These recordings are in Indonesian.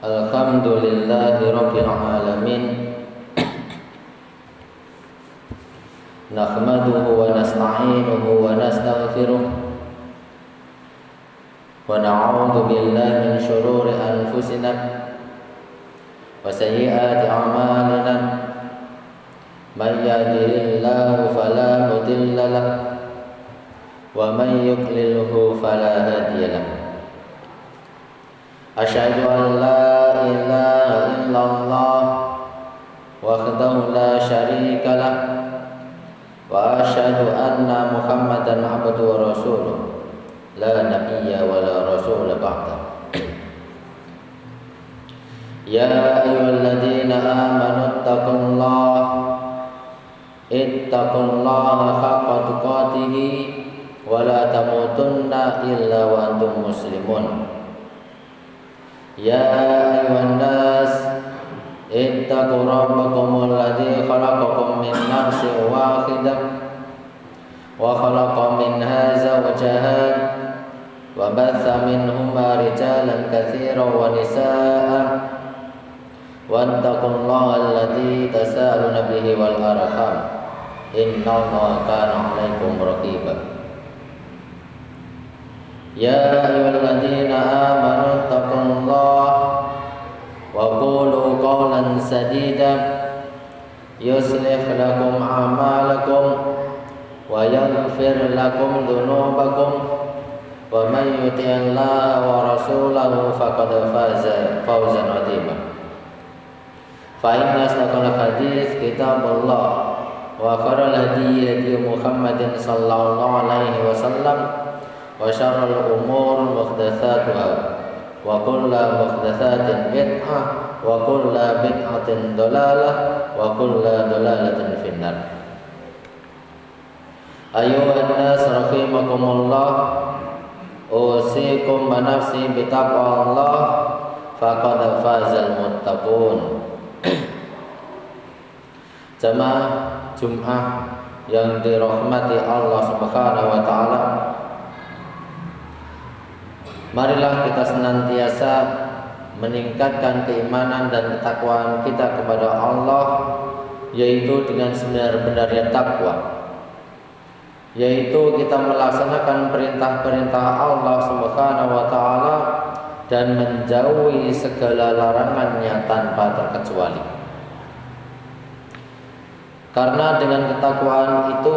Alhamdulillahi Rabbil Alamin. Nahmaduhu wa nasta'inuhu wa nastaghfiruh wa na'udzu billahi min shururi anfusina wa sayyiati a'malina. Man yahdihillahu fala mudilla lahu wa man yudlilhu fala hadiya lahu. Asyhadu an la ilaha illallah wahdahu la syarika lah wa asyhadu anna Muhammadan abduhu wa rasuluh la nabiyya wa la rasula ba'da. Ya ayyuhalladzina amanu ittaqullaha haqqa tuqatih wa la tamutunna illa wa antum muslimun. Ya ayuhan nas ittaqu rabbakumul ladzi khalaqakum min nafsin wahidah wa khalaqa minha zawjaha wa batha minhuma rijalan katsiran wa nisaa'a wattaqullaha alladzi tasaaluna bihi wal arham innallaha kana 'alaikum raqiba. Ya ayyuhalladzina amanu taqullaha wa qulu qawlan sadida yuslih lakum a'malakum wa yaghfir lakum dhunubakum wa may yuti'illaha wa rasulahu faqad faza fawzan 'azima. Fa inna asdaqal hadits kitabullah wa khairal hadyi hadi Muhammadin sallallahu alaihi wasallam wa syarrul umur muhdatsatuha wa kullu muhdatsatin bid'ah wa kullu bid'atin dhalalah wa kullu dhalalatin finnar. Ayyuhan nas rahimakumullah, usikum wa nafsi bitaqwallah faqad fazal muttaqun. Jamaah Jumat yang dirahmati Allah Subhanahu wa taala, marilah kita senantiasa meningkatkan keimanan dan ketakwaan kita kepada Allah, yaitu dengan sebenar-benarnya takwa, yaitu kita melaksanakan perintah-perintah Allah Subhanahu wa taala dan menjauhi segala larangannya tanpa terkecuali. Karena dengan ketakwaan itu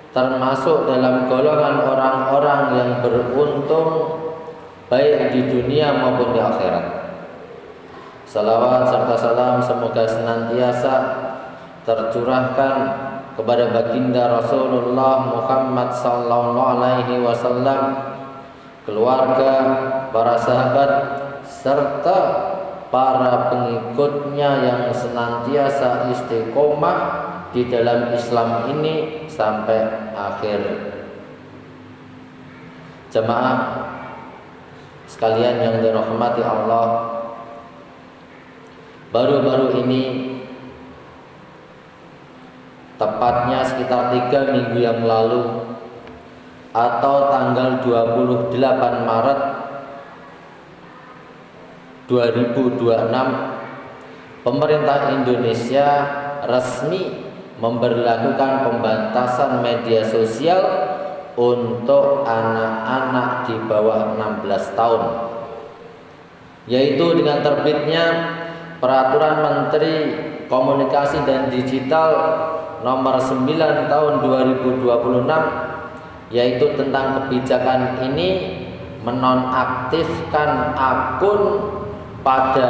termasuk dalam golongan orang-orang yang beruntung baik di dunia maupun di akhirat. Salawat serta salam semoga senantiasa tercurahkan kepada baginda Rasulullah Muhammad sallallahu alaihi wasallam, keluarga, para sahabat serta para pengikutnya yang senantiasa istiqomah di dalam Islam ini sampai akhir. Jemaah sekalian yang dirahmati Allah, baru-baru ini, tepatnya sekitar 3 minggu yang lalu atau tanggal 28 Maret 2026, pemerintah Indonesia resmi memberlakukan pembatasan media sosial untuk anak-anak di bawah 16 tahun, yaitu dengan terbitnya Peraturan Menteri Komunikasi dan Digital Nomor 9 Tahun 2026, yaitu tentang kebijakan ini menonaktifkan akun pada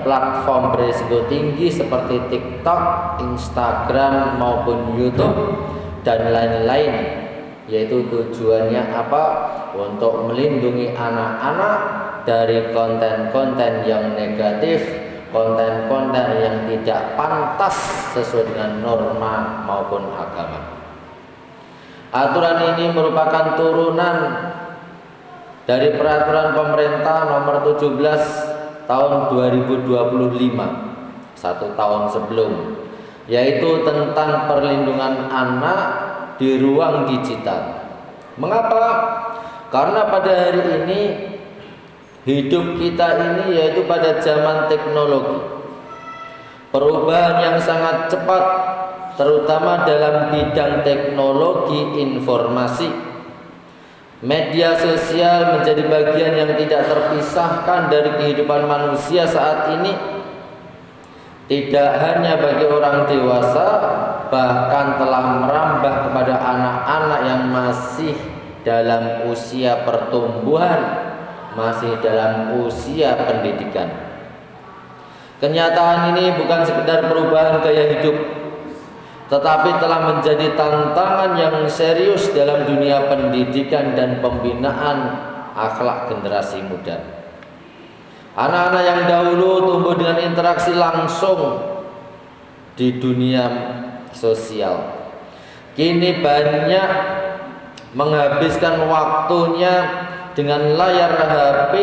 platform berisiko tinggi seperti TikTok, Instagram maupun YouTube dan lain-lain, yaitu tujuannya apa? Untuk melindungi anak-anak dari konten-konten yang negatif, konten-konten yang tidak pantas sesuai dengan norma maupun agama. Aturan ini merupakan turunan dari peraturan pemerintah nomor 17 tahun 2025, 1 tahun sebelum, yaitu tentang perlindungan anak di ruang digital. Mengapa? Karena pada hari ini hidup kita ini yaitu pada zaman teknologi. Perubahan yang sangat cepat terutama dalam bidang teknologi informasi. Media sosial menjadi bagian yang tidak terpisahkan dari kehidupan manusia saat ini. Tidak hanya bagi orang dewasa, bahkan telah merambah kepada anak-anak yang masih dalam usia pertumbuhan, masih dalam usia pendidikan. Kenyataan ini bukan sekedar perubahan gaya hidup, tetapi telah menjadi tantangan yang serius dalam dunia pendidikan dan pembinaan akhlak generasi muda. Anak-anak yang dahulu tumbuh dengan interaksi langsung di dunia sosial, kini banyak menghabiskan waktunya dengan layar HP.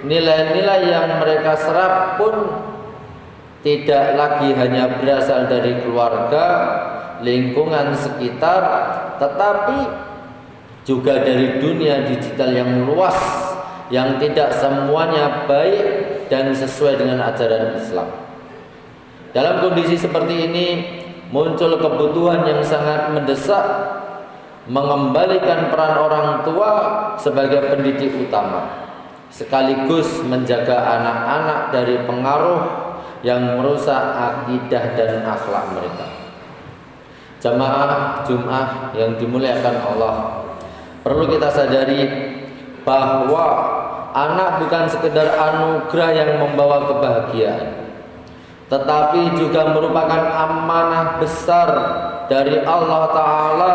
Nilai-nilai yang mereka serap pun tidak lagi hanya berasal dari keluarga, lingkungan sekitar, tetapi juga dari dunia digital yang luas, yang tidak semuanya baik dan sesuai dengan ajaran Islam. Dalam kondisi seperti ini, muncul kebutuhan yang sangat mendesak mengembalikan peran orang tua sebagai pendidik utama, sekaligus menjaga anak-anak dari pengaruh yang merusak akidah dan akhlak mereka. Jamaah Jumat yang dimuliakan Allah, perlu kita sadari bahwa anak bukan sekedar anugerah yang membawa kebahagiaan, tetapi juga merupakan amanah besar dari Allah Ta'ala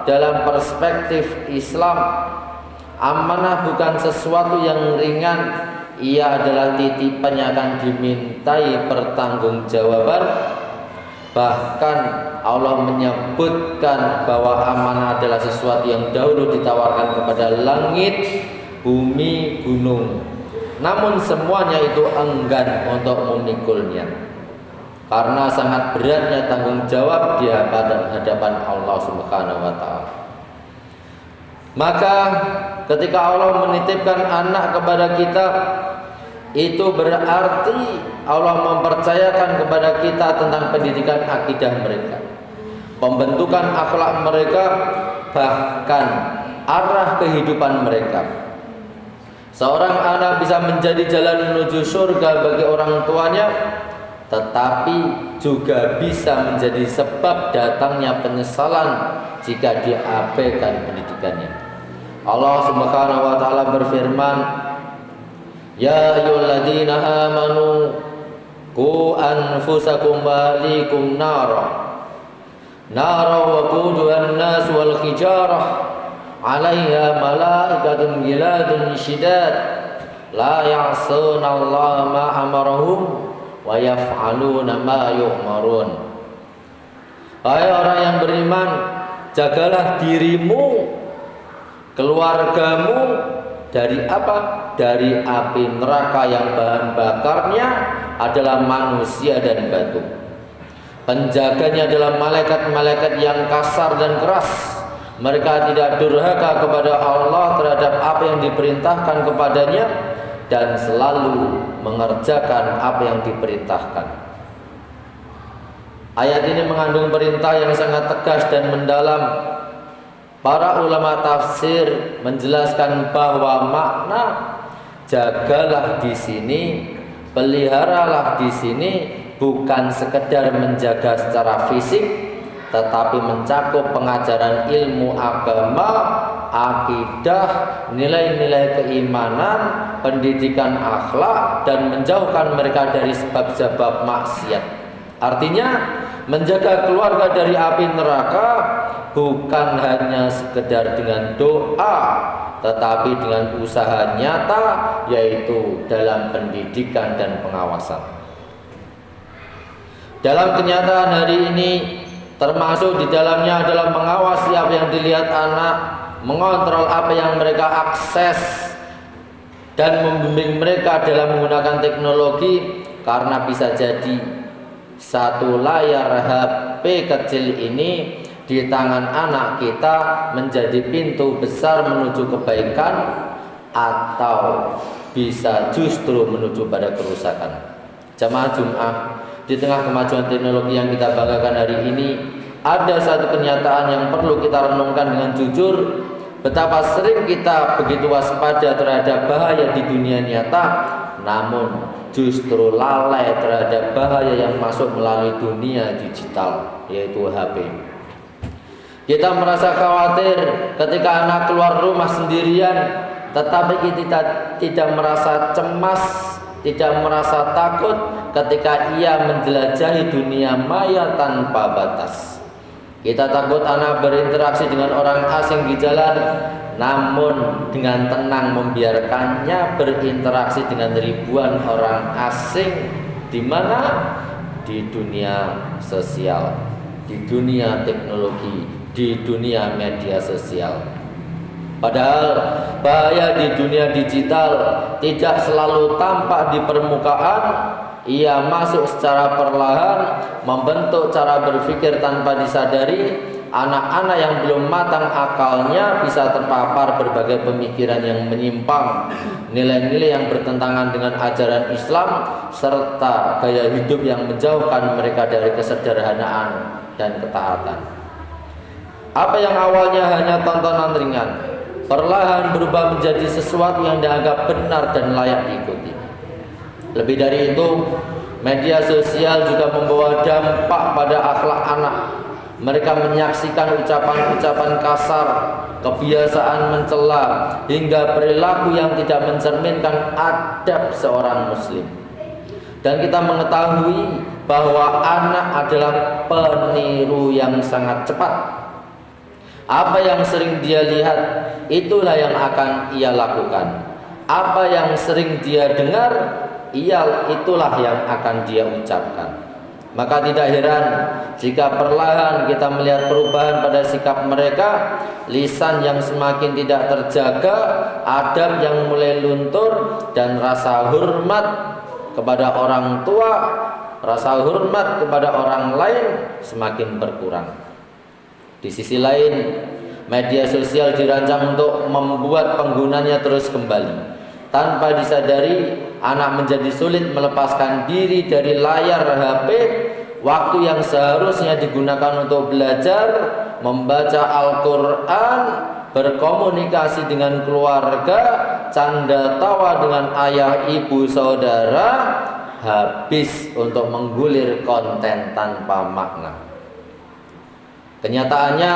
dalam perspektif Islam. Amanah bukan sesuatu yang ringan, ia adalah titipan yang akan dimintai pertanggungjawaban. Bahkan Allah menyebutkan bahwa amanah adalah sesuatu yang dahulu ditawarkan kepada langit, bumi, gunung. Namun semuanya itu enggan untuk memikulnya, karena sangat beratnya tanggung jawab di hadapan Allah Subhanahu wa Ta'ala. Maka ketika Allah menitipkan anak kepada kita, itu berarti Allah mempercayakan kepada kita tentang pendidikan akidah mereka, pembentukan akhlak mereka, bahkan arah kehidupan mereka. Seorang anak bisa menjadi jalan menuju surga bagi orang tuanya, tetapi juga bisa menjadi sebab datangnya penyesalan jika diabaikan pendidikannya. Allah Subhanahu wa Ta'ala berfirman, Ya ayyuhalladzina amanu qu anfusakum wa ahlikum nara waquduha an-nas wal hijarah 'alaiha malaikatun ghiladun syidad la ya'suna Allah ma amarahum wa yaf'aluna ma yu'marun. Hai orang yang beriman, jagalah dirimu, keluargamu dari apa? Dari api neraka yang bahan bakarnya adalah manusia dan batu. Penjaganya adalah malaikat-malaikat yang kasar dan keras. Mereka tidak durhaka kepada Allah terhadap apa yang diperintahkan kepadanya dan selalu mengerjakan apa yang diperintahkan. Ayat ini mengandung perintah yang sangat tegas dan mendalam. Para ulama tafsir menjelaskan bahwa makna jagalah di sini, peliharalah di sini bukan sekedar menjaga secara fisik, tetapi mencakup pengajaran ilmu agama, akidah, nilai-nilai keimanan, pendidikan akhlak, dan menjauhkan mereka dari sebab-sebab maksiat. Artinya, menjaga keluarga dari api neraka bukan hanya sekedar dengan doa, tetapi dengan usaha nyata, yaitu dalam pendidikan dan pengawasan. Dalam kenyataan hari ini, termasuk di dalamnya adalah mengawasi apa yang dilihat anak, mengontrol apa yang mereka akses, dan membimbing mereka dalam menggunakan teknologi, karena bisa jadi satu layar HP kecil ini di tangan anak kita menjadi pintu besar menuju kebaikan atau bisa justru menuju pada kerusakan. Jamaah Jumat, di tengah kemajuan teknologi yang kita banggakan hari ini, ada satu kenyataan yang perlu kita renungkan dengan jujur. Betapa sering kita begitu waspada terhadap bahaya di dunia nyata, namun justru lalai terhadap bahaya yang masuk melalui dunia digital, yaitu HP. Kita merasa khawatir ketika anak keluar rumah sendirian, tetapi kita tidak merasa cemas, tidak merasa takut ketika ia menjelajahi dunia maya tanpa batas. Kita takut anak berinteraksi dengan orang asing di jalan, namun dengan tenang membiarkannya berinteraksi dengan ribuan orang asing. Di mana? Di dunia sosial, di dunia teknologi, di dunia media sosial. Padahal bahaya di dunia digital tidak selalu tampak di permukaan. Ia masuk secara perlahan, membentuk cara berpikir tanpa disadari. Anak-anak yang belum matang akalnya bisa terpapar berbagai pemikiran yang menyimpang, nilai-nilai yang bertentangan dengan ajaran Islam, serta gaya hidup yang menjauhkan mereka dari kesederhanaan dan ketaatan. Apa yang awalnya hanya tontonan ringan, perlahan berubah menjadi sesuatu yang dianggap benar dan layak diikuti. Lebih dari itu, media sosial juga membawa dampak pada akhlak anak. Mereka menyaksikan ucapan-ucapan kasar, kebiasaan mencela, hingga perilaku yang tidak mencerminkan adab seorang muslim. Dan kita mengetahui bahwa anak adalah peniru yang sangat cepat. Apa yang sering dia lihat, itulah yang akan ia lakukan. Apa yang sering dia dengar, itulah yang akan dia ucapkan. Maka tidak heran jika perlahan kita melihat perubahan pada sikap mereka, lisan yang semakin tidak terjaga, adab yang mulai luntur, dan rasa hormat kepada orang tua, rasa hormat kepada orang lain semakin berkurang. Di sisi lain, media sosial dirancang untuk membuat penggunanya terus kembali. Tanpa disadari, anak menjadi sulit melepaskan diri dari layar HP. Waktu yang seharusnya digunakan untuk belajar, membaca Al-Quran, berkomunikasi dengan keluarga, canda tawa dengan ayah, ibu, saudara, habis untuk menggulir konten tanpa makna. Kenyataannya,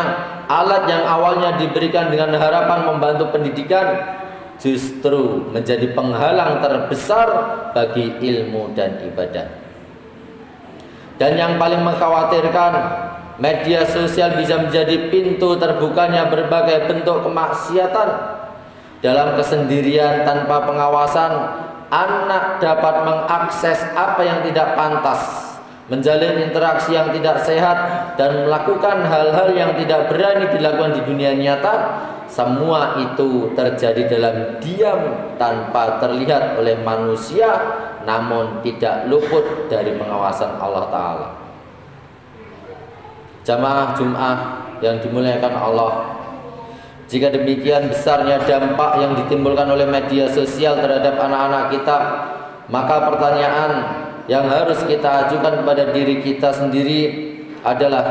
alat yang awalnya diberikan dengan harapan membantu pendidikan justru menjadi penghalang terbesar bagi ilmu dan ibadah. Dan yang paling mengkhawatirkan, media sosial bisa menjadi pintu terbukanya berbagai bentuk kemaksiatan. Dalam kesendirian tanpa pengawasan, anak dapat mengakses apa yang tidak pantas, menjalin interaksi yang tidak sehat, dan melakukan hal-hal yang tidak berani dilakukan di dunia nyata. Semua itu terjadi dalam diam tanpa terlihat oleh manusia, namun tidak luput dari pengawasan Allah Ta'ala. Jamaah Jumat yang dimuliakan Allah, jika demikian besarnya dampak yang ditimbulkan oleh media sosial terhadap anak-anak kita, maka pertanyaan yang harus kita ajukan kepada diri kita sendiri adalah,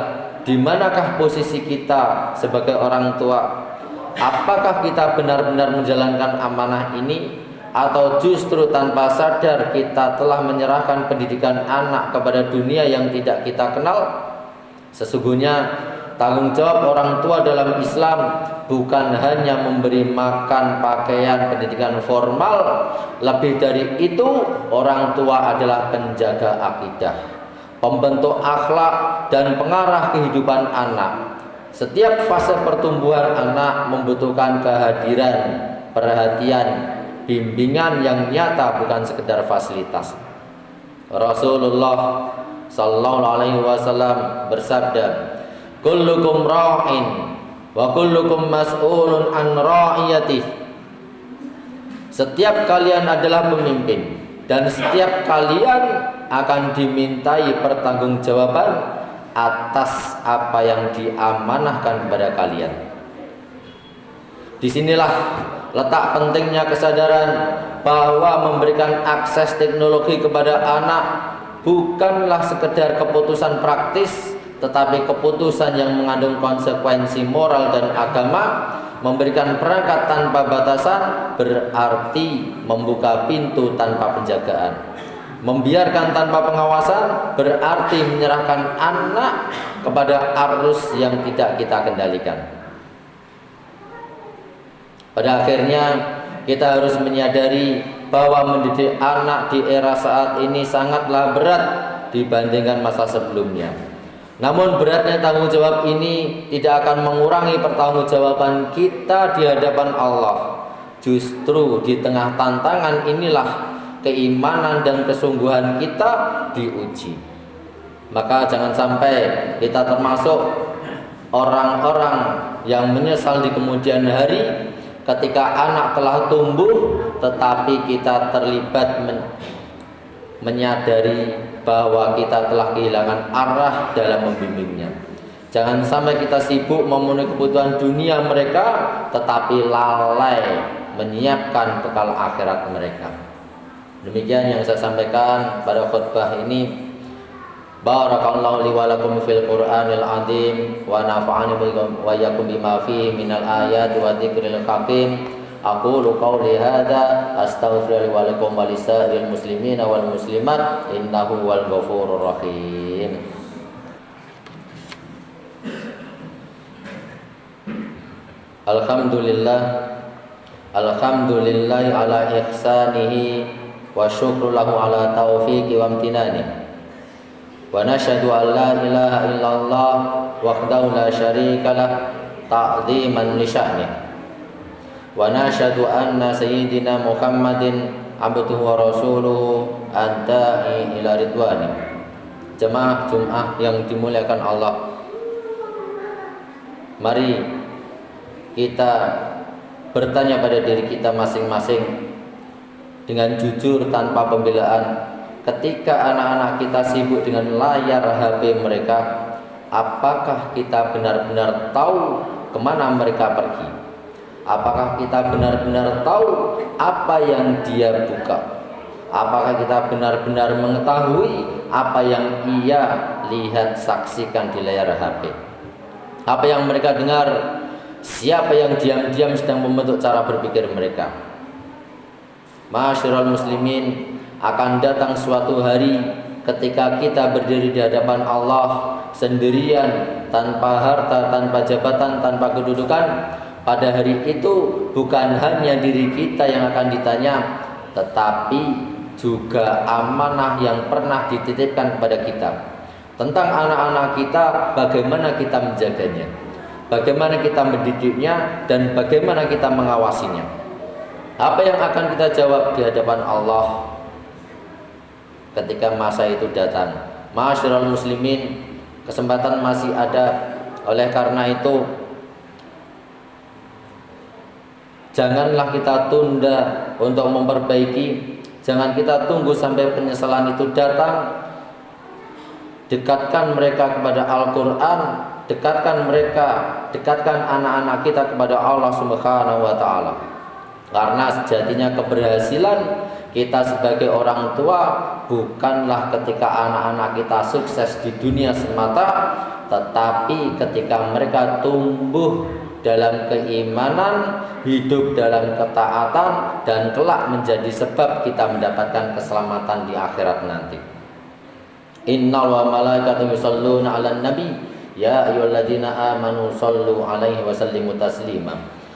di manakah posisi kita sebagai orang tua? Apakah kita benar-benar menjalankan amanah ini, atau justru tanpa sadar kita telah menyerahkan pendidikan anak kepada dunia yang tidak kita kenal? Sesungguhnya tanggung jawab orang tua dalam Islam bukan hanya memberi makan, pakaian, pendidikan formal. Lebih dari itu, orang tua adalah penjaga akidah, pembentuk akhlak, dan pengarah kehidupan anak. Setiap fase pertumbuhan anak membutuhkan kehadiran, perhatian, bimbingan yang nyata, bukan sekedar fasilitas. Rasulullah sallallahu alaihi wasallam bersabda, kullukum ra'in wa kullukum mas'ulun an ra'iyatih. Setiap kalian adalah pemimpin, dan setiap kalian akan dimintai pertanggungjawaban atas apa yang diamanahkan kepada kalian. Disinilah letak pentingnya kesadaran bahwa memberikan akses teknologi kepada anak bukanlah sekedar keputusan praktis, tetapi keputusan yang mengandung konsekuensi moral dan agama. Memberikan perangkat tanpa batasan berarti membuka pintu tanpa penjagaan. Membiarkan tanpa pengawasan berarti menyerahkan anak kepada arus yang tidak kita kendalikan. Pada akhirnya kita harus menyadari bahwa mendidik anak di era saat ini sangatlah berat dibandingkan masa sebelumnya. Namun beratnya tanggung jawab ini tidak akan mengurangi pertanggungjawaban kita di hadapan Allah. Justru di tengah tantangan inilah keimanan dan kesungguhan kita diuji. Maka jangan sampai kita termasuk orang-orang yang menyesal di kemudian hari ketika anak telah tumbuh tetapi kita terlibat menyadari bahwa kita telah kehilangan arah dalam membimbingnya. Jangan sampai kita sibuk memenuhi kebutuhan dunia mereka tetapi lalai menyiapkan bekal akhirat mereka. Demikian yang saya sampaikan pada khutbah ini. Barakallahu li wa lakum fil Qur'anil azim wa nafa'ani wa iyyakum bima fihi minal ayati wa dzikril hakim. Aqulu qawli hadza astaghfiru wa lakum wa lisa'iril muslimina wal muslimat innahu wal ghafurur rahim. Alhamdulillah ala ihsanihi wa syukru lahu ala taufiqi wa amtinani. Wa nashhadu an la ilaha illallah wahdahu la syarika lah ta'dhiman li sya'nihi. Wa nashhadu anna sayyidina Muhammadin abduhu wa rasuluhu ad-da'i ila ridwani. Jemaah Jumat yang dimuliakan Allah, mari kita bertanya pada diri kita masing-masing dengan jujur tanpa pembelaan. Ketika anak-anak kita sibuk dengan layar HP mereka, apakah kita benar-benar tahu kemana mereka pergi? Apakah kita benar-benar tahu apa yang dia buka? Apakah kita benar-benar mengetahui apa yang ia lihat saksikan di layar HP? Apa yang mereka dengar? Siapa yang diam-diam sedang membentuk cara berpikir mereka? Ma'asyiral muslimin, akan datang suatu hari ketika kita berdiri di hadapan Allah sendirian, tanpa harta, tanpa jabatan, tanpa kedudukan. Pada hari itu bukan hanya diri kita yang akan ditanya, tetapi juga amanah yang pernah dititipkan kepada kita. Tentang anak-anak kita, bagaimana kita menjaganya, bagaimana kita mendidiknya, dan bagaimana kita mengawasinya. Apa yang akan kita jawab di hadapan Allah ketika masa itu datang? Ma'asyiral muslimin, kesempatan masih ada. Oleh karena itu, janganlah kita tunda untuk memperbaiki. Jangan kita tunggu sampai penyesalan itu datang. Dekatkan mereka kepada Al-Quran. Dekatkan anak-anak kita kepada Allah Subhanahu wa ta'ala. Karena sejatinya keberhasilan kita sebagai orang tua bukanlah ketika anak-anak kita sukses di dunia semata, tetapi ketika mereka tumbuh dalam keimanan, hidup dalam ketaatan, dan kelak menjadi sebab kita mendapatkan keselamatan di akhirat nanti. Inna wa malaikatahu yusholluna 'alan nabi ya ayyuhalladzina amanu shollu 'alaihi wa sallimu taslima.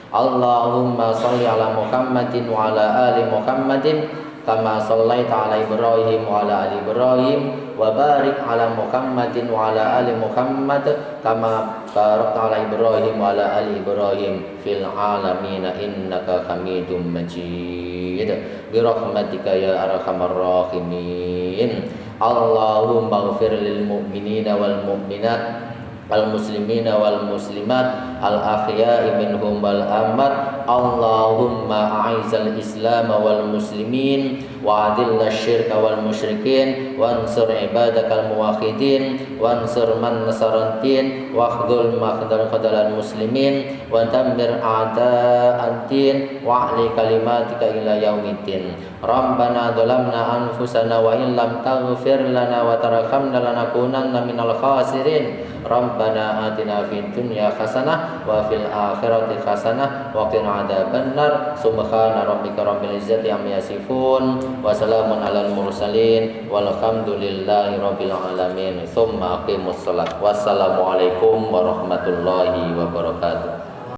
Allahumma sholli 'ala Muhammadin wa 'ala ali Muhammadin kama shallaita 'ala Ibrahim wa 'ala ali Ibrahim wa barik 'ala Muhammadin wa 'ala ali Muhammad kama barakta 'ala Ibrahim wa 'ala ali Ibrahim fil 'alamin innaka Hamidum Majid bi rahmatika ya arhamar rahimin. Allahumma ighfir lil mu'minina wal mu'minat wal muslimina wal muslimat al-ahya'i minhum wal amwat. Allahumma a'izzal islam wal muslimin wa adillah syirka wal musyrikin wansur ibadakal muwahhidin wansur man nasaran din wakhdul khadal muslimin wa dammir a'da'ad din wa'li kalimatika ila yaumiddin. Rabbana dhalamna anfusana wa in lam taghfir lana wa tarhamna lanakunanna minal khasirin. Rabbana atina fid dunya hasanah wa fil akhirati hasanah wa qina adzabannar. Subhana rabbika rabbil izzati amma yasifun wa salamun alal mursalin walhamdulillahi rabbil alamin. Tsumma aqimus shalah. Wassalamualaikum warahmatullahi wabarakatuh.